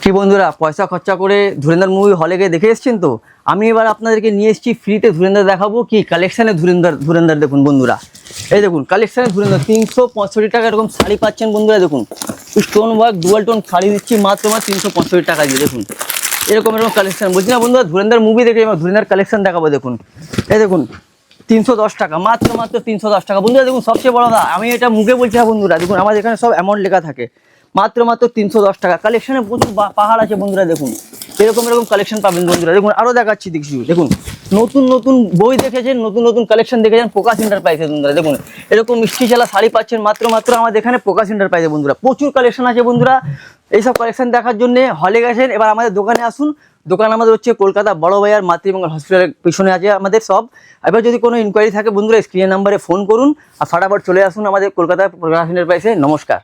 কি বন্ধুরা, পয়সা খরচা করে ধুরন্ধর মুভি হলে গিয়ে দেখে এসেছেন তো? আমি এবার আপনাদেরকে নিয়ে এসেছি ফ্রিতে ধুরন্ধর দেখাবো। কি কালেকশানে ধুরন্ধর দেখুন বন্ধুরা, এই দেখুন কালেকশানে ধুরন্ধর 365 টাকা এরকম শাড়ি পাচ্ছেন বন্ধুরা। দেখুন stone work dual tone sari দিচ্ছি মাত্র 365 টাকা দিয়ে। দেখুন এরকম কালেকশন বলছি না বন্ধুরা, ধুরন্ধর মুভি দেখে ধুরন্ধর কালেকশন দেখাবো। দেখুন এই দেখুন 310 টাকা, মাত্র 310 টাকা বন্ধুরা। দেখুন সবচেয়ে বড় কথা, আমি এটা মুখে বলছি না বন্ধুরা, দেখুন আমাদের এখানে সব অ্যামাউন্ট লেখা থাকে। মাত্র 310 টাকা। কালেকশনে প্রচুর পাহাড় আছে বন্ধুরা। দেখুন এরকম কালেকশন পাবেন বন্ধুরা। দেখুন আরও দেখাচ্ছি দেখছি, দেখুন নতুন নতুন বই দেখেছেন, নতুন নতুন কালেকশন দেখেছেন প্রকাশ এন্টারপ্রাইজে বন্ধুরা। দেখুন এরকম মিষ্টি চালা শাড়ি পাচ্ছেন মাত্র আমাদের এখানে প্রকাশ এন্টারপ্রাইজে বন্ধুরা। প্রচুর কালেকশন আছে বন্ধুরা। এইসব কালেকশন দেখার জন্য হলে গেছেন, এবার আমাদের দোকানে আসুন। দোকান আমাদের হচ্ছে কলকাতা বড় বাজার মাতৃমঙ্গল হসপিটালের পিছনে আছে আমাদের সব। এবার যদি কোনো ইনকোয়ারি থাকে বন্ধুরা, স্ক্রিনের নাম্বারে ফোন করুন আর ফাটাফাট চলে আসুন আমাদের কলকাতা প্রকাশ এন্টারপ্রাইজে। নমস্কার।